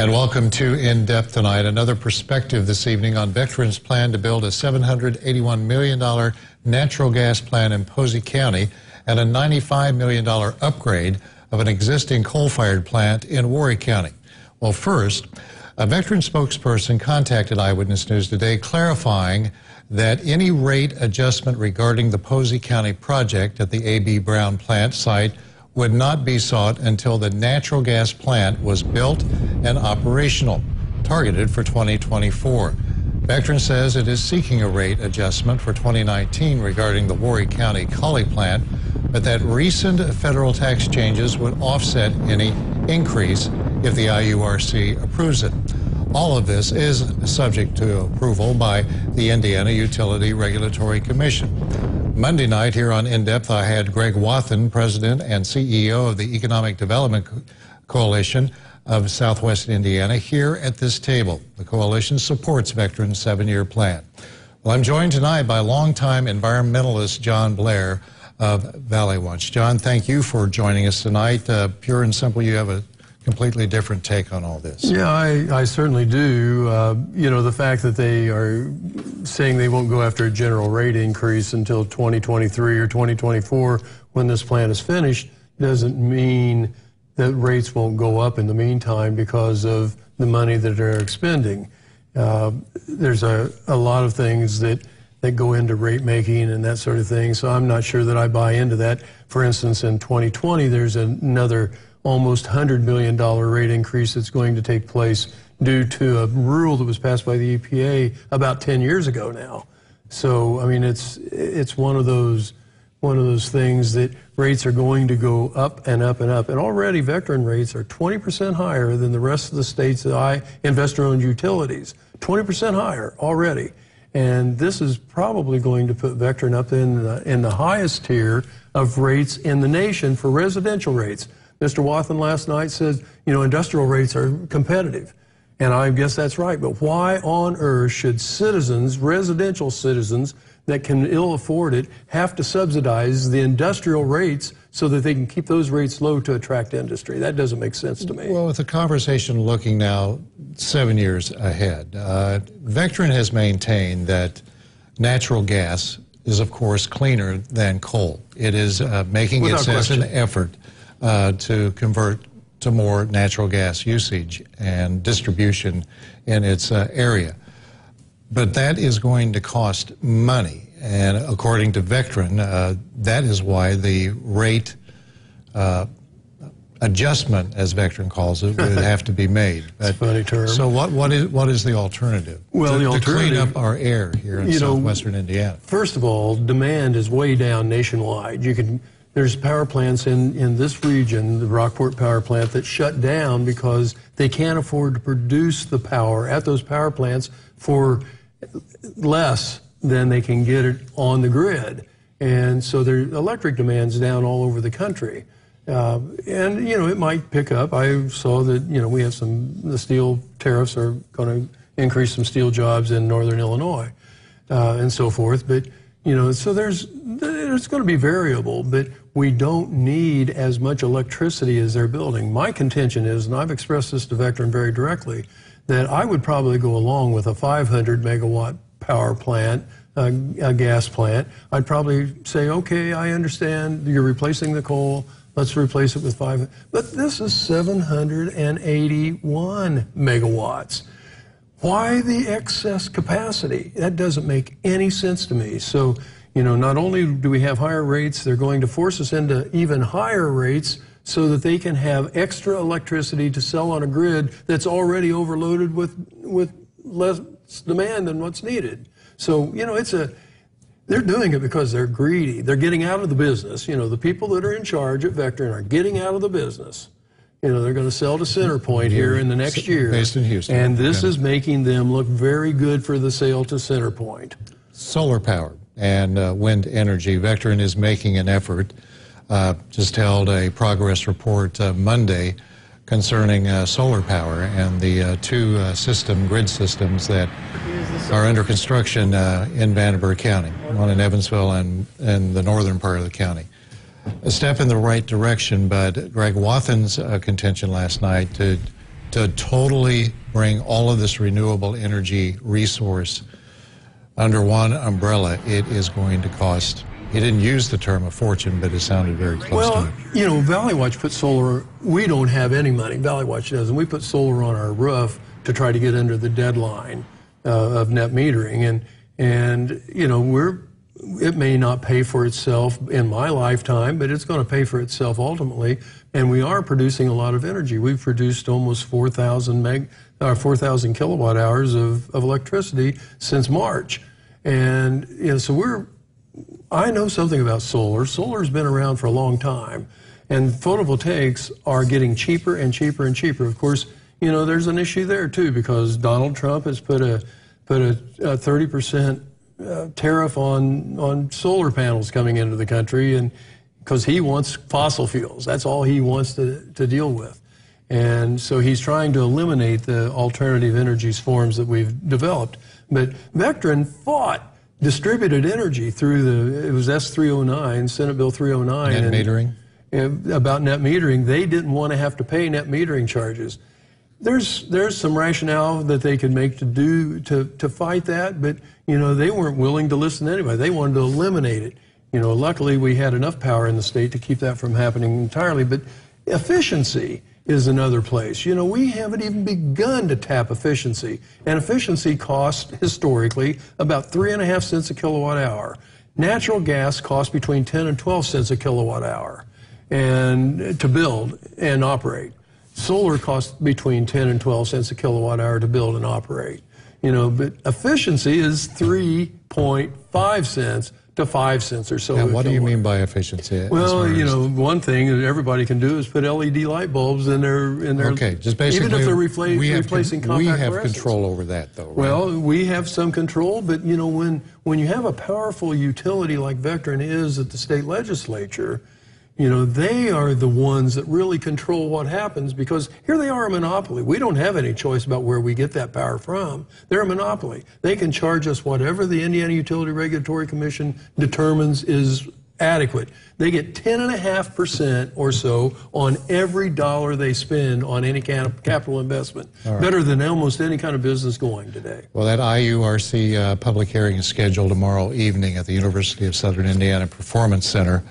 And welcome to In Depth tonight. Another perspective this evening on veterans' plan to build a $781 million natural gas plant in Posey County and a $95 million upgrade of an existing coal-fired plant in Warren County. Well, first, a veteran spokesperson contacted Eyewitness News today clarifying that any rate adjustment regarding the Posey County project at the A.B. Brown plant site would not be sought until the natural gas plant was built and operational, targeted for 2024. Veteran says it is seeking a rate adjustment for 2019 regarding the Warren County Collie plant, but that recent federal tax changes would offset any increase if the IURC approves it. All of this is subject to approval by the Indiana Utility Regulatory Commission. Monday night here on In Depth, I had Greg Wathen, President and CEO of the Economic Development Coalition of Southwest Indiana, here at this table. The coalition supports Veterans' 7-year plan. Well, I'm joined tonight by longtime environmentalist John Blair of Valley Watch. John, thank you for joining us tonight. Pure and simple, you have a completely different take on all this. Yeah, I certainly do. You know, the fact that they are saying they won't go after a general rate increase until 2023 or 2024 when this plant is finished doesn't mean that rates won't go up in the meantime because of the money that they're expending. There's a lot of things that go into rate making and that sort of thing, so I'm not sure that I buy into that. For instance, in 2020, there's another almost $100 million rate increase that's going to take place due to a rule that was passed by the EPA about 10 years ago now. So, I mean, it's one of those things that rates are going to go up and up and up. And already veteran rates are 20% higher than the rest of the states that investor-owned utilities. 20% higher already. And this is probably going to put veteran up in the highest tier of rates in the nation for residential rates. Mr. Wathen last night said, you know, industrial rates are competitive. And I guess that's right. But why on earth should citizens, residential citizens that can ill afford it, have to subsidize the industrial rates so that they can keep those rates low to attract industry? That doesn't make sense to me. Well, with the conversation looking now 7 years ahead, Veteran has maintained that natural gas is, of course, cleaner than coal. It is making it as an effort to convert to more natural gas usage and distribution in its area. But that is going to cost money, and according to Veteran, that is why the rate adjustment, as Veteran calls it, would have to be made. That's a funny term. So what is the alternative? Well, the alternative, to clean up our air here in southwestern Indiana. First of all, demand is way down nationwide. There's power plants in this region, the Rockport power plant, that shut down because they can't afford to produce the power at those power plants for less than they can get it on the grid. And so their electric demand's down all over the country. And, you know, it might pick up. I saw that, you know, we have the steel tariffs are going to increase some steel jobs in northern Illinois and so forth. But, you know, so it's going to be variable, but we don't need as much electricity as they're building. My contention is, and I've expressed this to Veteran very directly, that I would probably go along with a 500 megawatt power plant, a gas plant. I'd probably say, okay, I understand you're replacing the coal, let's replace it with 500. But this is 781 megawatts. Why the excess capacity? That doesn't make any sense to me. So, you know, not only do we have higher rates, they're going to force us into even higher rates so that they can have extra electricity to sell on a grid that's already overloaded with less demand than what's needed. So, you know, they're doing it because they're greedy. They're getting out of the business. You know, the people that are in charge at Veteran are getting out of the business. You know, they're going to sell to CenterPoint here in the next year. Based in Houston. And this is making them look very good for the sale to CenterPoint. Solar power and wind energy. Veteran is making an effort. Just held a progress report Monday concerning solar power and the two grid systems that are under construction in Vanderburgh County, one in Evansville and the northern part of the county. A step in the right direction, but Greg Wathen's contention last night to to totally bring all of this renewable energy resource under one umbrella, it is going to cost. He didn't use the term a fortune, but it sounded very close to it. Well, you know, Valley Watch put solar, we don't have any money, Valley Watch doesn't. We put solar on our roof to try to get under the deadline of net metering. And you know, it may not pay for itself in my lifetime, but it's going to pay for itself ultimately. And we are producing a lot of energy. We've produced almost 4,000 kilowatt hours of electricity since March. And you know, so I know something about solar. Solar's been around for a long time, and photovoltaics are getting cheaper and cheaper and cheaper. Of course, you know, there's an issue there too, because Donald Trump has put a 30% tariff on solar panels coming into the country, and because he wants fossil fuels. That's all he wants to deal with. And so he's trying to eliminate the alternative energies forms that we've developed. But Vectren fought distributed energy through it was S309, Senate Bill 309. Net metering? About net metering. They didn't want to have to pay net metering charges. There's some rationale that they could make to fight that, but you know, they weren't willing to listen to anybody. They wanted to eliminate it. You know, luckily we had enough power in the state to keep that from happening entirely. But efficiency is another place. You know, we haven't even begun to tap efficiency. And efficiency costs, historically, about 3.5 cents a kilowatt hour. Natural gas costs between 10 and 12 cents a kilowatt hour and to build and operate. Solar costs between 10 and 12 cents a kilowatt hour to build and operate. You know, but efficiency is 3.5 cents to 5 cents or so. Now, what do you mean by efficiency? Well, you know, one thing that everybody can do is put LED light bulbs in their okay, just basically, even if they're replacing compact we have fluorescents. control over that, though, right? Well, we have some control, but you know, when you have a powerful utility like Vectren is at the state legislature, you know, they are the ones that really control what happens, because here they are a monopoly. We don't have any choice about where we get that power from. They're a monopoly. They can charge us whatever the Indiana Utility Regulatory Commission determines is adequate. They get 10.5% or so on every dollar they spend on any kind of capital investment. Right. Better than almost any kind of business going today. Well, that IURC public hearing is scheduled tomorrow evening at the University of Southern Indiana Performance Center.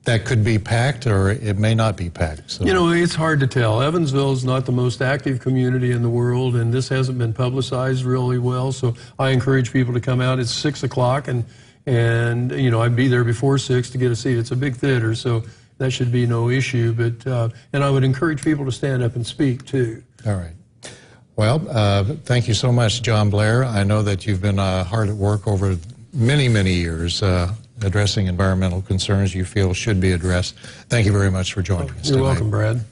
That could be packed, or it may not be packed. So. You know, it's hard to tell. Evansville is not the most active community in the world, and this hasn't been publicized really well. So I encourage people to come out. It's 6 o'clock, and you know, I'd be there before 6 to get a seat. It's a big theater, so that should be no issue. But and I would encourage people to stand up and speak too. All right. Well, thank you so much, John Blair. I know that you've been hard at work over many, many years. Addressing environmental concerns you feel should be addressed. Thank you very much for joining us tonight. You're welcome, Brad.